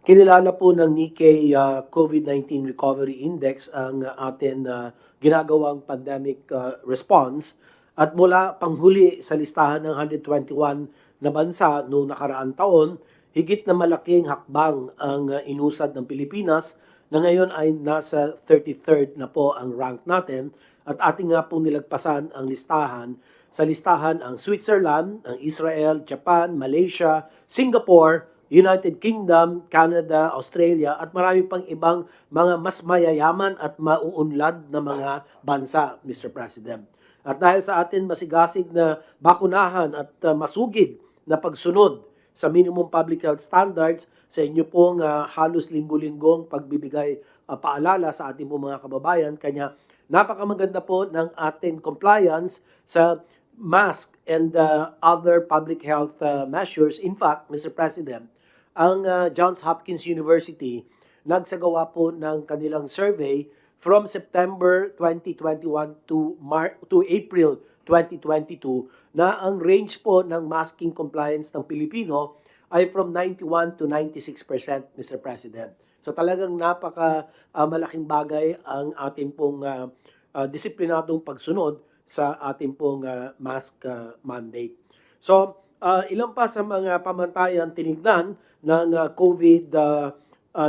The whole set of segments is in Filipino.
Kinilala po ng Nikkei COVID-19 Recovery Index ang atin ginagawang pandemic response at mula panghuli sa listahan ng 121 na bansa noong nakaraang taon, higit na malaking hakbang ang inusad ng Pilipinas na ngayon ay nasa 33rd na po ang rank natin at ating nga pong nilagpasan ang listahan. Sa listahan ang Switzerland, ang Israel, Japan, Malaysia, Singapore, United Kingdom, Canada, Australia at marami pang ibang mga mas mayayaman at mauunlad na mga bansa, Mr. President. At dahil sa atin masigasig na bakunahan at masugid na pagsunod sa minimum public health standards sa inyo pong halos linggo-linggong pagbibigay paalala sa ating pong mga kababayan, kanya napakamaganda po ng ating compliance sa mask and other public health measures. In fact, Mr. President, ang Johns Hopkins University nagsagawa po ng kanilang survey from September 2021 to April 2022 na ang range po ng masking compliance ng Pilipino ay from 91 to 96%, Mr. President. So talagang malaking bagay ang ating pong disiplinadong pagsunod sa ating pong mask mandate. So ilan pa sa mga pamantayan tinignan ng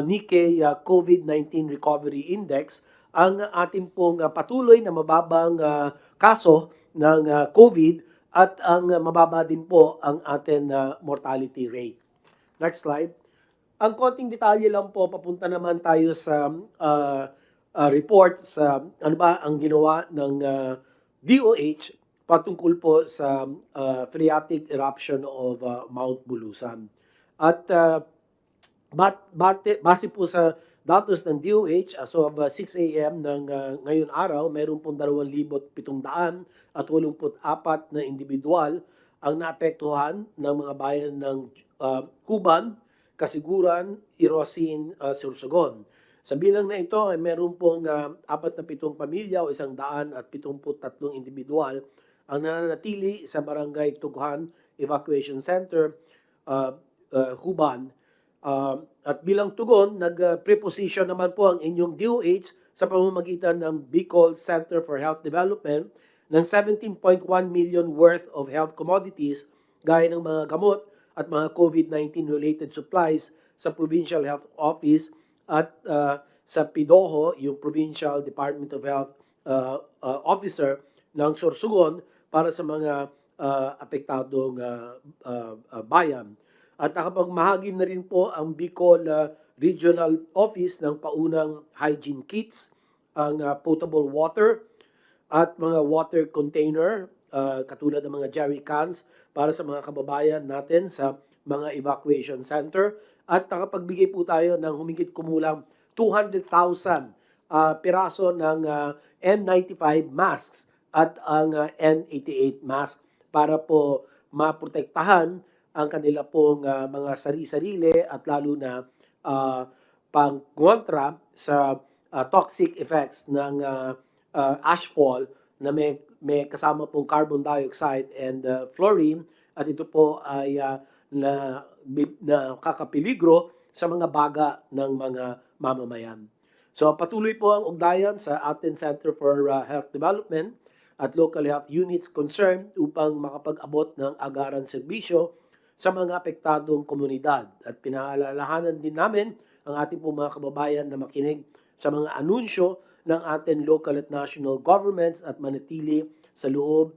Nikkei COVID-19 Recovery Index ang ating pong patuloy na mababang kaso ng COVID at ang mababa din po ang ating mortality rate. Next slide. Ang konting detalye lang po, papunta naman tayo sa report sa ano ba ang ginawa ng DOH patungkol po sa phreatic eruption of Mount Bulusan. At base po sa datos ng DOH, as of 6 a.m. ng ngayon araw, mayroon pong 2,784 na individual ang naapektuhan ng mga bayan ng Cuban, Kasiguran, Irosin, Sursogon. Sa bilang na ito ay meron pong 47 pamilya o 173 individual ang nananatili sa Barangay Tughan Evacuation Center, Cuban. At bilang tugon, nag-preposition naman po ang inyong DOH sa pamamagitan ng Bicol Center for Health Development ng 17.1 million worth of health commodities gaya ng mga gamot at mga COVID-19 related supplies sa Provincial Health Office at sa PIDOHO, yung Provincial Department of Health Officer ng Sorsogon para sa mga apektadong bayan. At nakapagmahagi na rin po ang Bicol Regional Office ng paunang hygiene kits, ang potable water at mga water container katulad ng mga jerry cans para sa mga kababayan natin sa mga evacuation center. At nakapagbigay po tayo ng humigit kumulang 200,000 piraso ng N95 masks at ang N88 mask para po maprotektahan ang kanila pong mga sarili-sarili at lalo na pang-kontra sa toxic effects ng ashfall na may kasama pong carbon dioxide and fluorine, at ito po ay nakakapeligro sa mga baga ng mga mamamayan. So patuloy po ang ugnayan sa ating Center for Health Development at local health units concerned upang makapag-abot ng agaran serbisyo sa mga apektadong komunidad. At pinaalalahanan din namin ang ating po mga kababayan na makinig sa mga anunsyo ng ating local at national governments at manatili sa loob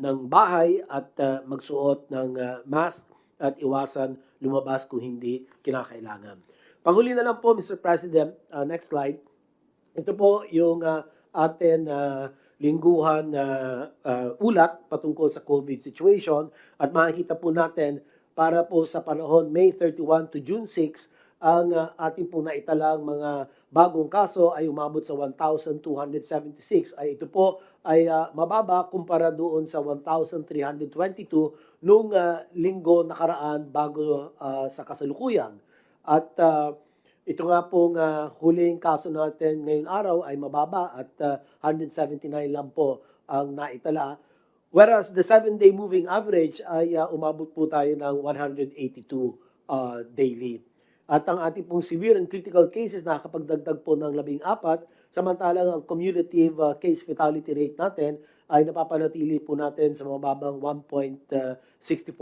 ng bahay at magsuot ng mask at iwasan lumabas kung hindi kinakailangan. Panghuli na lang po, Mr. President, next slide. Ito po yung ating lingguhan ulat patungkol sa COVID situation at makikita po natin para po sa panahon May 31 to June 6, ang ating po naitalang mga bagong kaso ay umabot sa 1,276. Ito po ay mababa kumpara doon sa 1,322 noong linggo nakaraan bago sa kasalukuyan. At ito nga pong huling kaso natin ngayong araw ay mababa at 179 lang po ang naitala. Whereas the 7-day moving average ay umabot po tayo ng 182 daily. At ang ating pong severe and critical cases nakakapagdagdag po ng 14, samantalang ang cumulative case fatality rate natin ay napapanatili po natin sa mababang 1.64%.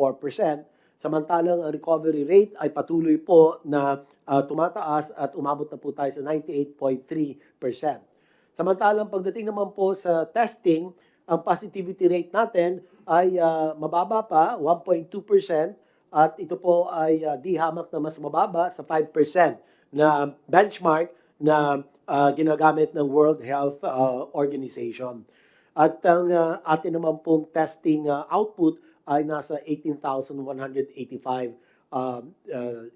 Samantalang ang recovery rate ay patuloy po na tumataas at umabot na po tayo sa 98.3%. Samantalang pagdating naman po sa testing, ang positivity rate natin ay mababa pa, 1.2%, at ito po ay di hamak na mas mababa sa 5% na benchmark na ginagamit ng World Health Organization. At ang atin naman pong testing output ay nasa 18,185.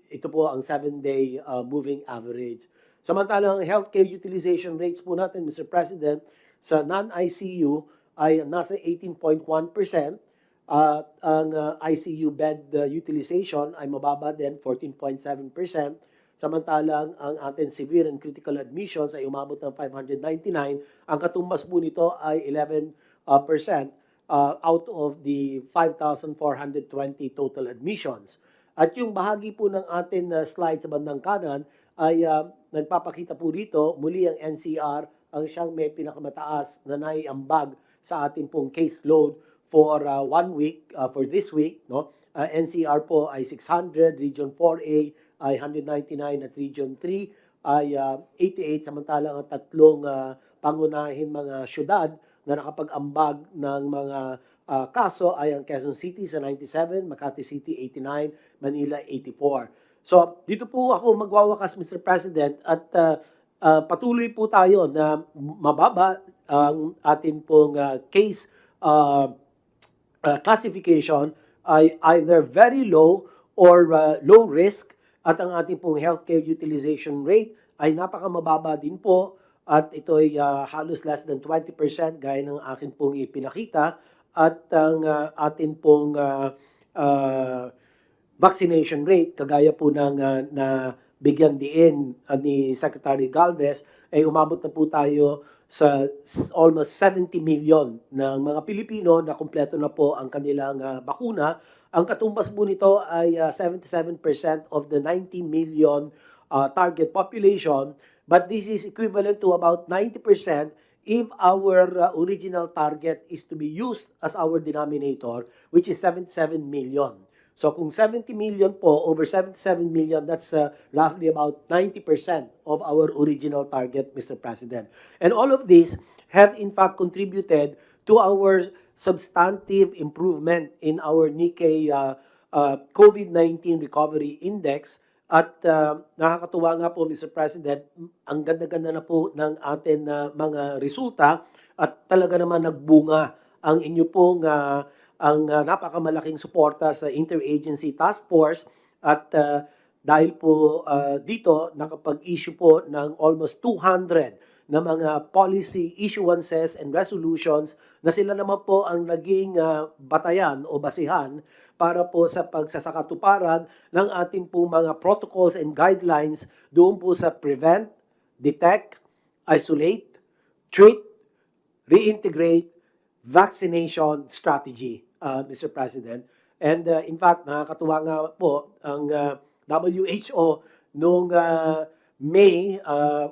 Ito po ang 7-day moving average. Samantalang healthcare utilization rates po natin, Mr. President, sa non-ICU ay nasa 18.1%. At ang ICU bed utilization ay mababa din, 14.7%. Samantalang ang ating severe and critical admissions ay umabot ng 599. Ang katumbas po nito ay 11% out of the 5,420 total admissions. At yung bahagi po ng ating slide sa bandang kanan ay nagpapakita po rito, muli ang NCR ang siyang may pinakamataas na naiambag sa ating pong caseload for 1 week, for this week, no? NCR po ay 600, Region 4A ay 199 at Region 3 ay 88, samantalang ang tatlong pangunahin mga syudad na nakapag-ambag ng mga kaso ay ang Quezon City sa 97, Makati City 89, Manila 84. So dito po ako magwawakas, Mr. President, at patuloy po tayo na mababa ang atin pong case classification ay either very low or low risk, at ang ating pong healthcare utilization rate ay napakamababa din po, at ito ay halos less than 20% gaya ng akin pong ipinakita, at ang atin pong vaccination rate kagaya po ng na bigyan diin ni Secretary Galvez ay umabot na po tayo sa almost 70 million ng mga Pilipino na kumpleto na po ang kanilang bakuna. Ang katumbas po nito ay 77% of the 90 million target population, but this is equivalent to about 90% if our original target is to be used as our denominator, which is 77 million. So kung 70 million po, over 77 million, that's roughly about 90% of our original target, Mr. President. And all of these have in fact contributed to our substantive improvement in our Nikkei COVID-19 Recovery Index. At nakakatuwa nga po, Mr. President, ang ganda-ganda na po ng atin mga resulta, at talaga naman nagbunga ang inyo pong ang napakamalaking suporta sa Interagency Task Force, at dahil po dito nakapag-issue po ng almost 200 na mga policy issuances and resolutions na sila naman po ang naging batayan o basihan para po sa pagsasakatuparan ng ating po mga protocols and guidelines doon po sa prevent, detect, isolate, treat, reintegrate, vaccination strategy, Mr. President. And in fact, nakakatuwa nga po ang WHO noong May,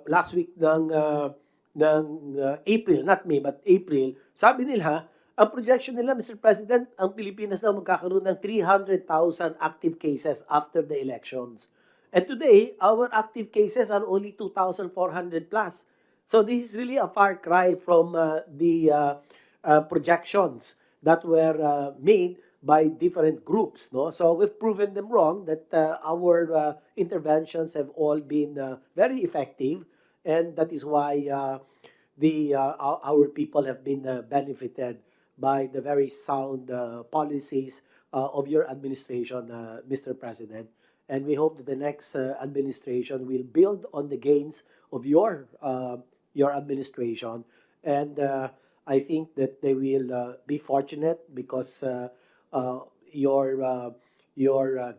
last week ng April, not May but April, sabi nila, ang projection nila, Mr. President, ang Pilipinas daw magkakaroon ng 300,000 active cases after the elections. And today, our active cases are only 2,400 plus. So this is really a far cry from the projections that were made by different groups, no? So we've proven them wrong, that our interventions have all been very effective, and that is why our people have been benefited by the very sound policies of your administration, Mr. President. And we hope that the next administration will build on the gains of your administration, and I think that they will be fortunate because your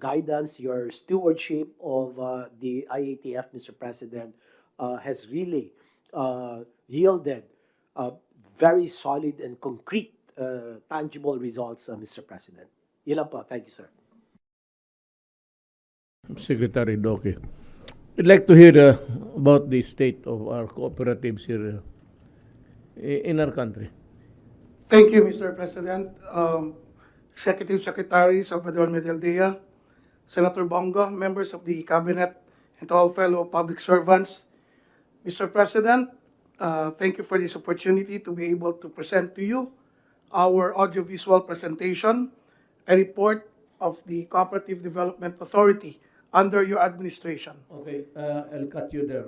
guidance, your stewardship of the IATF, Mr. President, has really yielded very solid and concrete, tangible results, Mr. President. Yun lang po. Thank you, sir. Secretary Doki. I'd like to hear about the state of our cooperatives here in our country. Thank you, Mr. President. Executive Secretary Salvador Medialdea, Senator Bongo, members of the Cabinet, and to all fellow public servants. Mr. President, thank you for this opportunity to be able to present to you our audiovisual presentation, a report of the Cooperative Development Authority under your administration. Okay, I'll cut you there.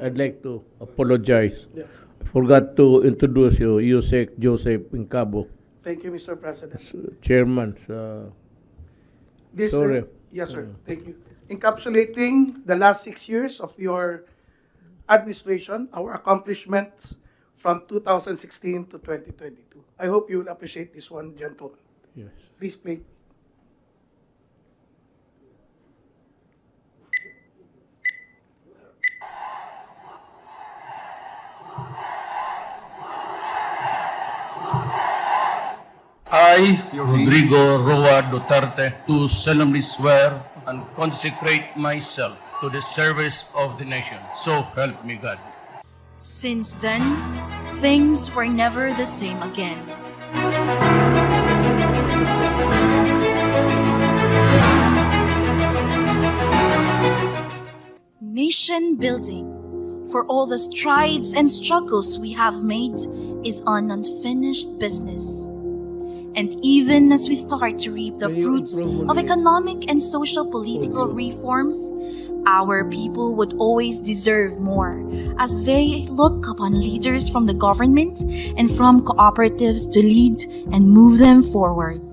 I'd like to apologize. I forgot to introduce you, Yusek Joseph Incabo, Thank you, Mr. President. Chairman. This, Sorry. Yes, sir. Thank you. Encapsulating the last 6 years of your administration, our accomplishments from 2016 to 2022. I hope you will appreciate this one, gentlemen. Yes. Please play. I, Rodrigo Duterte, do solemnly swear and consecrate myself to the service of the nation. So help me God. Since then, things were never the same again. Nation building, for all the strides and struggles we have made, is an unfinished business. And even as we start to reap the fruits of economic and social political reforms, our people would always deserve more, as they look upon leaders from the government and from cooperatives to lead and move them forward.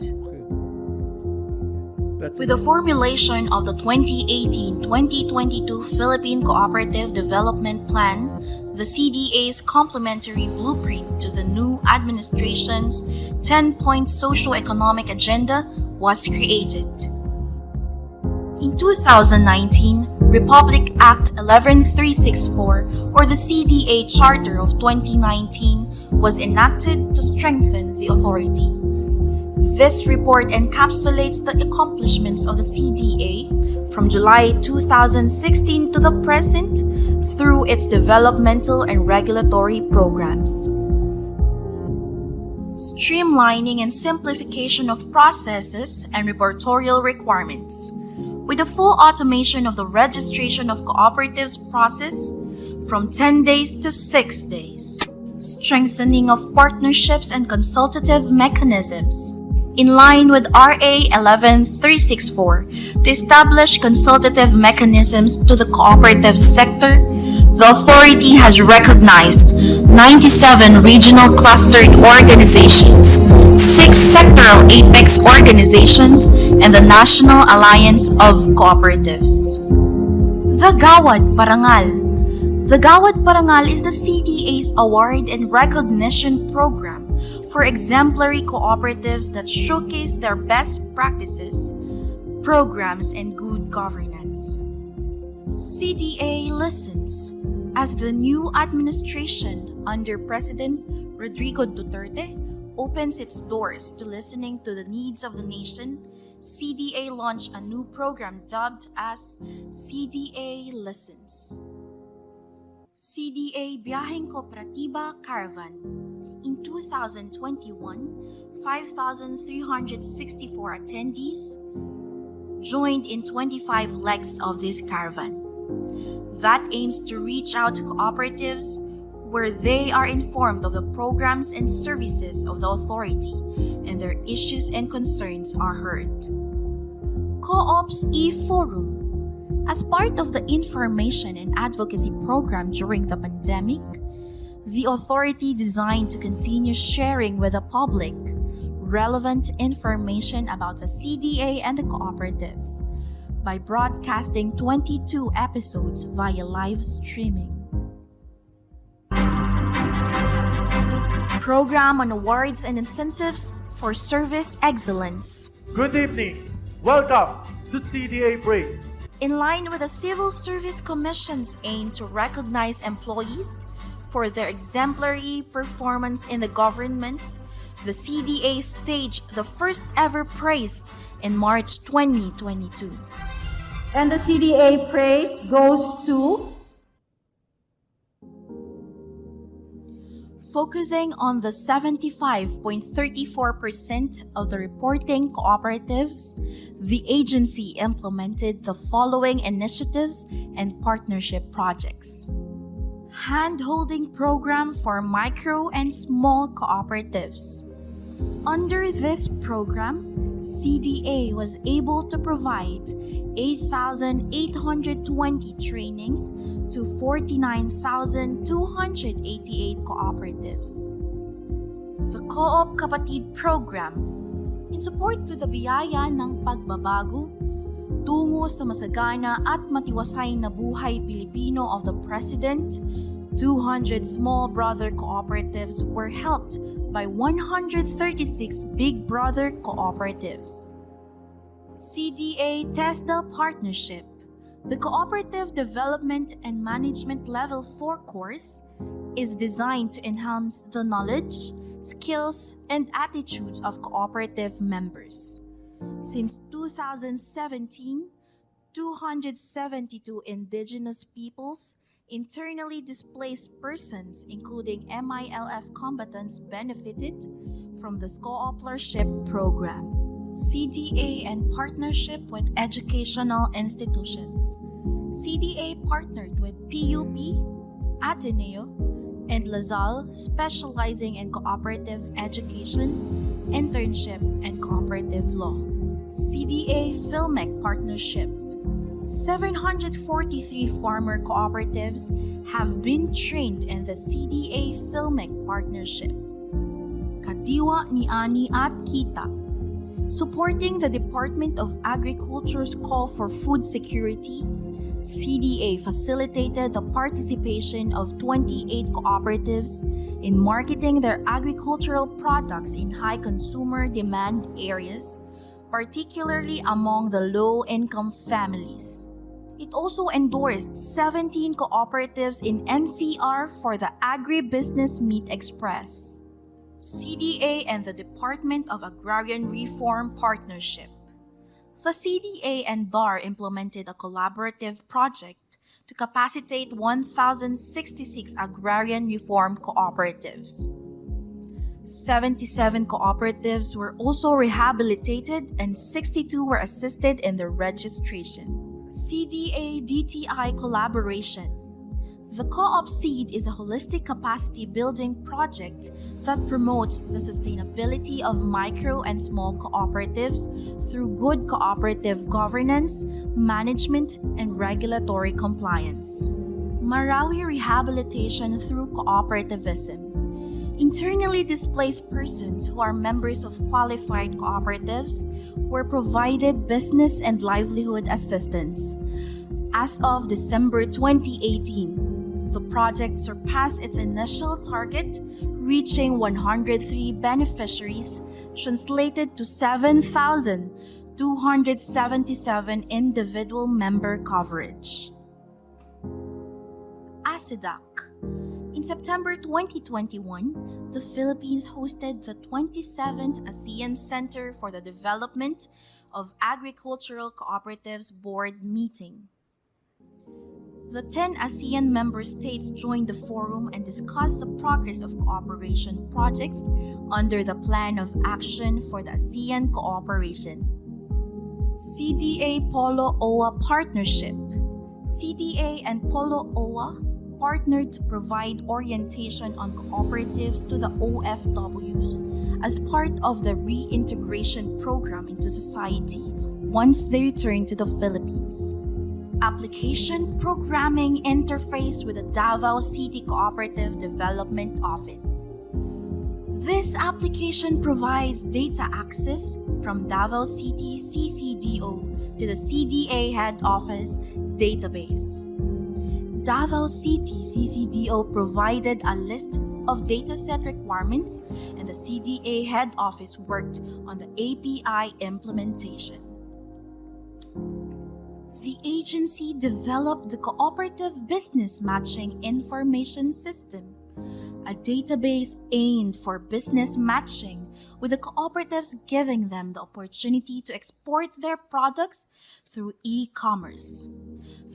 With the formulation of the 2018-2022 Philippine Cooperative Development Plan, the CDA's complementary blueprint to the new administration's 10-point socio-economic agenda was created. In 2019, Republic Act 11364, or the CDA Charter of 2019, was enacted to strengthen the authority. This report encapsulates the accomplishments of the CDA from July 2016 to the present through its developmental and regulatory programs. Streamlining and simplification of processes and reportorial requirements, with the full automation of the registration of cooperatives process from 10 days to 6 days. Strengthening of partnerships and consultative mechanisms, in line with RA 11364, to establish consultative mechanisms to the cooperative sector. The authority has recognized 97 regional clustered organizations, 6 sectoral apex organizations, and the National Alliance of Cooperatives. The Gawad Parangal. The Gawad Parangal is the CDA's award and recognition program for exemplary cooperatives that showcase their best practices, programs, and good governance. CDA listens as the new administration under President Rodrigo Duterte opens its doors to listening to the needs of the nation. CDA launched a new program dubbed as CDA Listens. CDA Biyaheng Kooperatiba Caravan. In 2021, 5,364 attendees joined in 25 legs of this caravan that aims to reach out to cooperatives where they are informed of the programs and services of the authority and their issues and concerns are heard. Co-ops e-Forum. As part of the information and advocacy program during the pandemic, the authority designed to continue sharing with the public relevant information about the CDA and the cooperatives by broadcasting 22 episodes via live streaming. Program on awards and incentives for service excellence. Good evening. Welcome to CDA Praise. In line with the Civil Service Commission's aim to recognize employees for their exemplary performance in the government, the CDA staged the first ever praise in March 2022. And the CDA praise goes to focusing on the 75.34% of the reporting cooperatives, the agency implemented the following initiatives and partnership projects. Hand-holding program for micro and small cooperatives. Under this program, CDA was able to provide 8,820 trainings to 49,288 cooperatives. The Co-op Kapatid Program, in support with the biyaya ng pagbabago tungo sa masagana at matiwasay na buhay Pilipino of the President, 200 small brother cooperatives were helped by 136 big brother cooperatives. CDA TESDA Partnership. The Cooperative Development and Management Level 4 course is designed to enhance the knowledge, skills, and attitudes of cooperative members. Since 2017, 272 indigenous peoples, internally displaced persons, including MILF combatants, benefited from the Cooplership program. CDA and partnership with educational institutions. CDA partnered with PUP, Ateneo, and LaSalle, specializing in cooperative education, internship, and cooperative law. CDA Filmec Partnership. 743 farmer cooperatives have been trained in the CDA Filmec Partnership. Kadiwa ni Ani at Kita. Supporting the Department of Agriculture's call for food security, CDA facilitated the participation of 28 cooperatives in marketing their agricultural products in high consumer demand areas, particularly among the low-income families. It also endorsed 17 cooperatives in NCR for the Agribusiness Meat Express. CDA and the Department of Agrarian Reform Partnership. The CDA and DAR implemented a collaborative project to capacitate 1,066 agrarian reform cooperatives. 77 cooperatives were also rehabilitated and 62 were assisted in their registration. CDA DTI collaboration. The Co-op Seed is a holistic capacity building project that promotes the sustainability of micro and small cooperatives through good cooperative governance, management, and regulatory compliance. Marawi rehabilitation through cooperativism. Internally displaced persons who are members of qualified cooperatives were provided business and livelihood assistance. As of December 2018, the project surpassed its initial target, reaching 103 beneficiaries, translated to 7,277 individual member coverage. ASEDAC. In September 2021, the Philippines hosted the 27th ASEAN Center for the Development of Agricultural Cooperatives Board meeting. The 10 ASEAN member states joined the forum and discussed the progress of cooperation projects under the Plan of Action for the ASEAN Cooperation. CDA Polo OWA Partnership. CDA and Polo OWA partnered to provide orientation on cooperatives to the OFWs as part of the reintegration program into society once they return to the Philippines. Application Programming Interface with the Davao City Cooperative Development Office. This application provides data access from Davao City CCDO to the CDA Head Office database. Davao City CCDO provided a list of dataset requirements, and the CDA Head Office worked on the API implementation. The agency developed the Cooperative Business Matching Information System, a database aimed for business matching, with the cooperatives giving them the opportunity to export their products through e-commerce.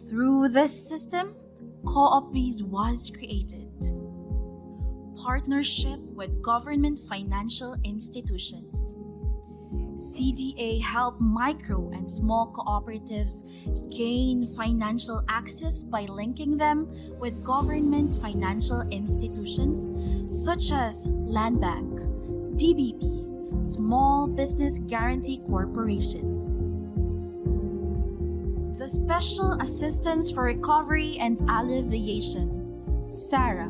Through this system, Co-op-Biz was created. Partnership with government financial institutions. CDA helped micro and small cooperatives gain financial access by linking them with government financial institutions such as Land Bank, DBP, Small Business Guarantee Corporation. The Special Assistance for Recovery and Alleviation, SARA.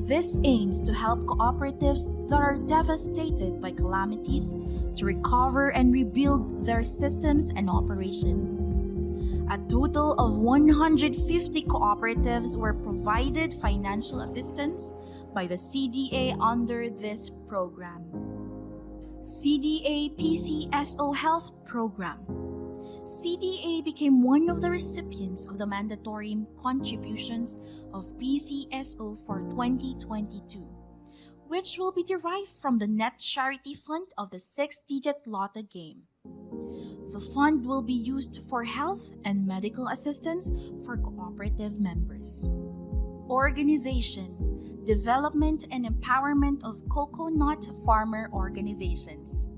This aims to help cooperatives that are devastated by calamities to recover and rebuild their systems and operation. A total of 150 cooperatives were provided financial assistance by the CDA under this program. CDA PCSO Health Program. CDA became one of the recipients of the mandatory contributions of PCSO for 2022, which will be derived from the net charity fund of the 6-digit lotto game. The fund will be used for health and medical assistance for cooperative members. Organization, development and empowerment of coconut farmer organizations.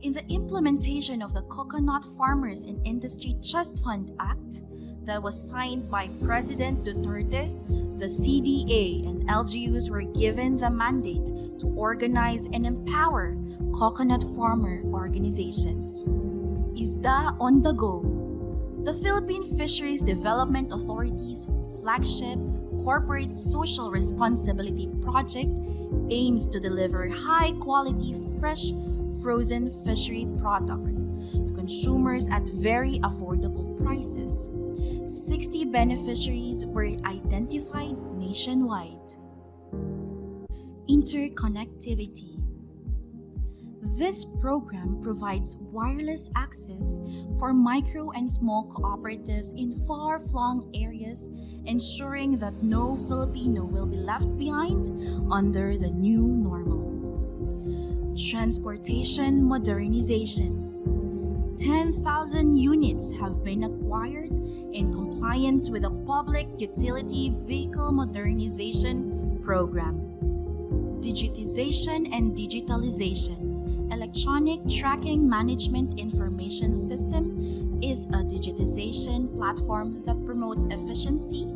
In the implementation of the Coconut Farmers in Industry Trust Fund Act that was signed by President Duterte, the CDA and LGUs were given the mandate to organize and empower coconut farmer organizations. ISDA on the Go. The Philippine Fisheries Development Authority's flagship corporate social responsibility project aims to deliver high-quality fresh frozen fishery products to consumers at very affordable prices. 60 beneficiaries were identified nationwide. Interconnectivity. This program provides wireless access for micro and small cooperatives in far-flung areas, ensuring that no Filipino will be left behind under the new normal. Transportation modernization. 10,000 units have been acquired in compliance with the Public Utility Vehicle Modernization Program. Digitization and digitalization. Electronic Tracking Management Information System is a digitization platform that promotes efficiency,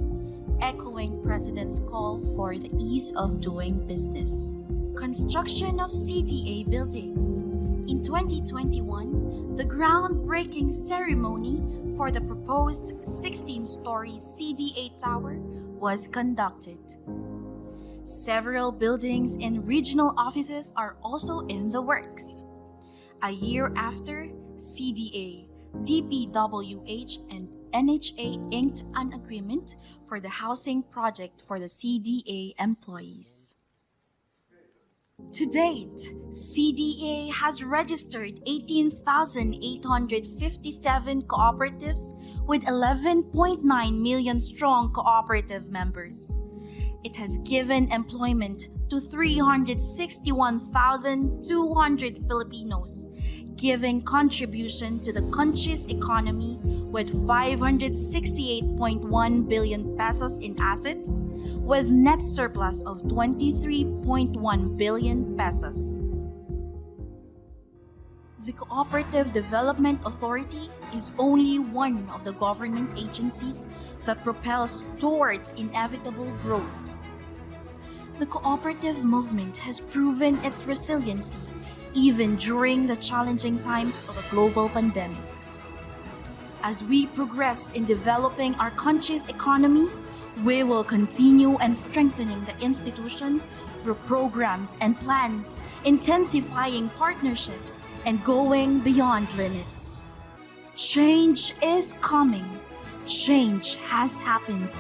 echoing President's call for the ease of doing business. Construction of CDA buildings. In 2021, the groundbreaking ceremony for the proposed 16-story CDA tower was conducted. Several buildings and regional offices are also in the works. A year after, CDA, DPWH, and NHA inked an agreement for the housing project for the CDA employees. To date, CDA has registered 18,857 cooperatives with 11.9 million strong cooperative members. It has given employment to 361,200 Filipinos, giving contribution to the country's economy with 568.1 billion pesos in assets, with net surplus of 23.1 billion pesos. The Cooperative Development Authority is only one of the government agencies that propels towards inevitable growth. The cooperative movement has proven its resiliency even during the challenging times of a global pandemic. As we progress in developing our country's economy, we will continue and strengthening the institution through programs and plans, intensifying partnerships, and going beyond limits. Change is coming. Change has happened.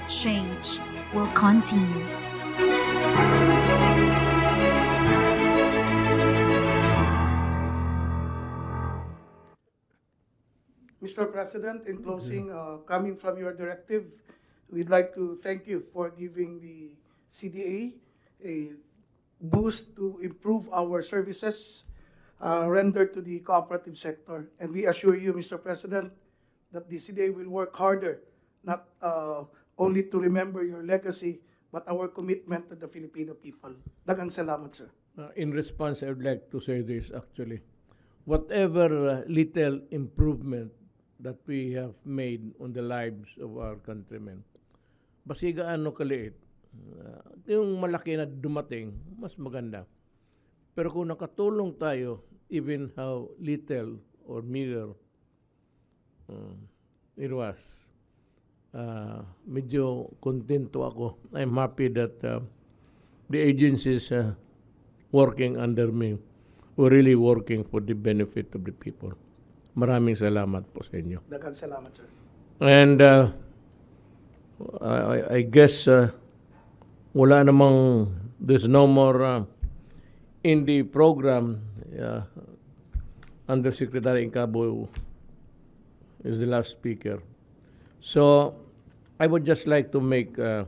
Change will continue. Mr. President, in closing, coming from your directive, we'd like to thank you for giving the CDA a boost to improve our services rendered to the cooperative sector. And we assure you, Mr. President, that the CDA will work harder, not only to remember your legacy, but our commitment to the Filipino people. Daghang salamat, sir. In response, I would like to say this actually. Whatever little improvement that we have made on the lives of our countrymen, basi gaano kaliit, yung malaki na dumating, mas maganda. Pero kung nakatulong tayo, even how little or meager it was, medyo kontento ako. I'm happy that the agencies working under me were really working for the benefit of the people. Maraming salamat po sa inyo. Daghang salamat, sir. And I guess wala namang, there's no more in the program. Undersecretary Incabo is the last speaker. So I would just like to make a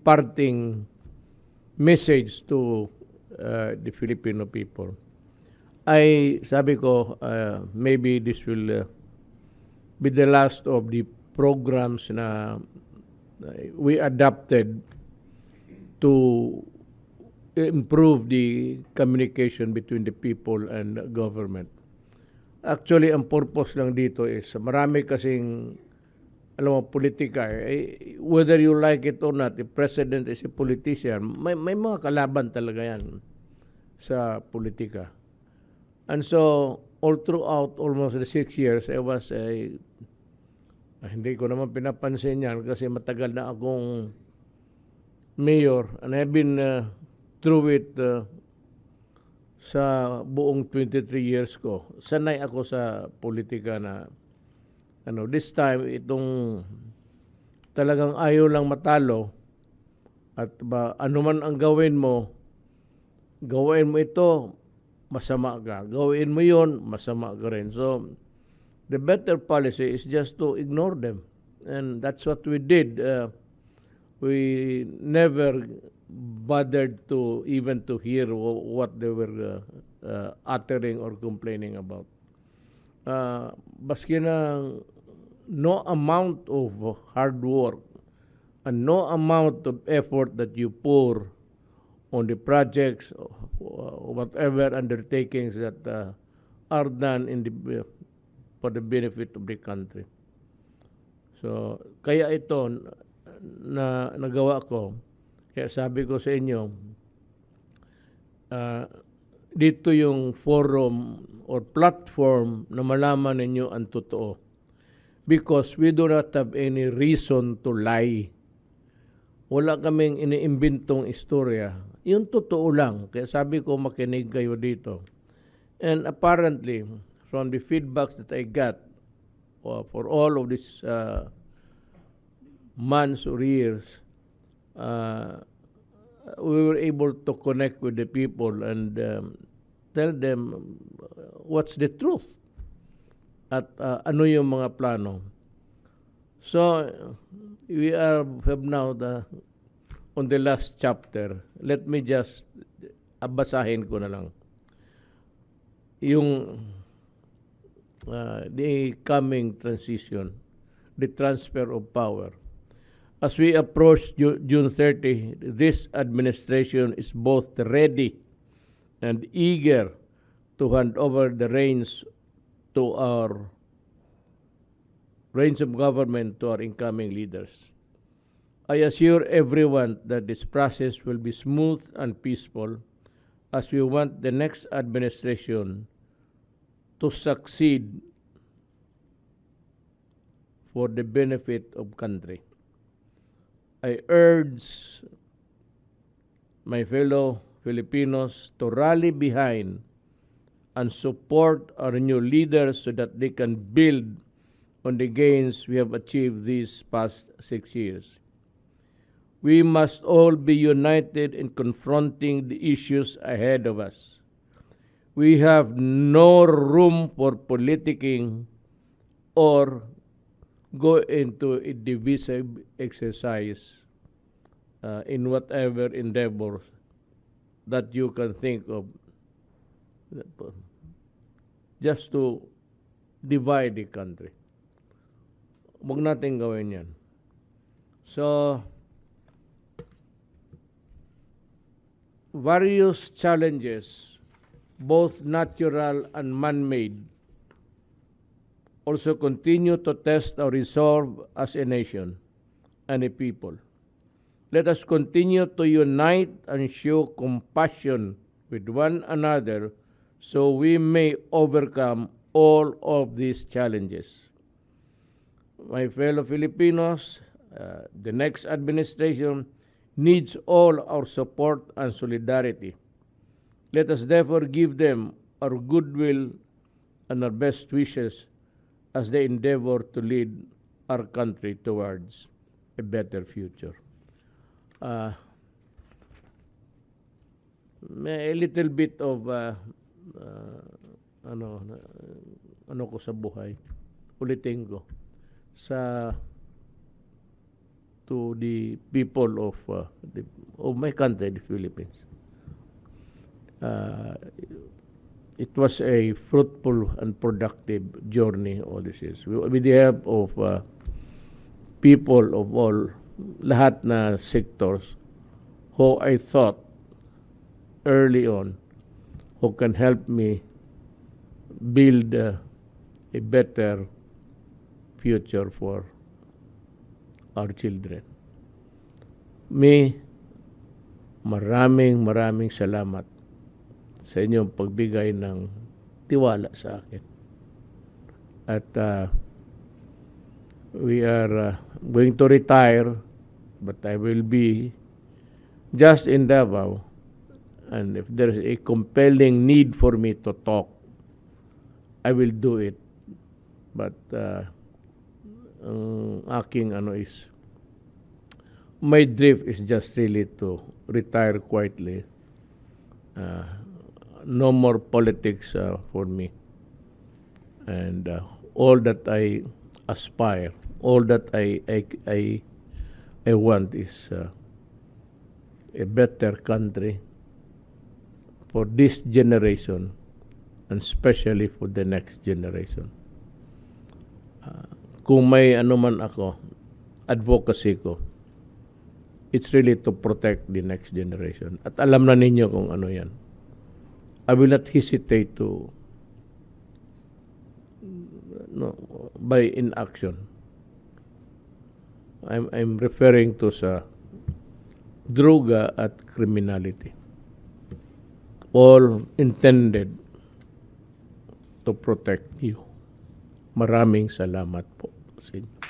parting message to the Filipino people. Sabi ko, maybe this will be the last of the programs na we adapted to improve the communication between the people and the government. Actually, ang purpose lang dito is marami kasing, alam mo, politika. Whether you like it or not, the president is a politician. May mga kalaban talaga yan sa politika. And so, all throughout almost the 6 years, I was hindi ko naman pinapansin yan kasi matagal na akong mayor. And I've been through it sa buong 23 years ko. Sanay ako sa politika na this time itong talagang ayaw lang matalo at ano man ang gawin mo ito, masama ka. Gawin mo yon, masama ka rin. So, the better policy is just to ignore them. And that's what we did. We never bothered to even to hear what they were uttering or complaining about. Baski na no amount of hard work and no amount of effort that you pour on the projects, whatever undertakings that are done for the benefit of the country. So, kaya ito na nagawa ko. Kaya sabi ko sa inyo, dito yung forum or platform na malaman ninyo ang totoo. Because we do not have any reason to lie. Wala kaming iniimbentong istorya. Yung totoo lang. Kaya sabi ko, makinig kayo dito. And apparently, from the feedbacks that I got for all of these months or years, we were able to connect with the people and tell them what's the truth at ano yung mga plano. So we have now on the last chapter. Let me just basahin ko na lang yung the coming transition, the transfer of power. As we approach June 30, this administration is both ready and eager to hand over the reins of government to our incoming leaders. I assure everyone that this process will be smooth and peaceful, as we want the next administration to succeed for the benefit of country. I urge my fellow Filipinos to rally behind and support our new leaders so that they can build on the gains we have achieved these past 6 years. We must all be united in confronting the issues ahead of us. We have no room for politicking or go into a divisive exercise in whatever endeavors that you can think of. just to divide the country. Huwag natin gawin yan. So, various challenges, both natural and man-made, also continue to test our resolve as a nation and a people. Let us continue to unite and show compassion with one another so we may overcome all of these challenges. My fellow Filipinos, the next administration needs all our support and solidarity. Let us therefore give them our goodwill and our best wishes as they endeavor to lead our country towards a better future. May a little bit of ano ko sa buhay. Ulitin ko to the people of my country, the Philippines. It was a fruitful and productive journey all these years. With the help of people of all, lahat na sectors, who I thought early on, who can help me build a better future for our children. Maraming salamat sa inyong pagbigay ng tiwala sa akin. At we are going to retire, but I will be just in Davao. And if there is a compelling need for me to talk, I will do it. But ang aking my drift is just really to retire quietly. No more politics for me. And all that I aspire, all that I want is a better country for this generation, and especially for the next generation. Kung may man ako, advocacy ko, it's really to protect the next generation. At alam na ninyo kung ano yan. I will not hesitate to by inaction. I'm referring to sa droga at criminality. All intended to protect you. Maraming salamat po sa inyo.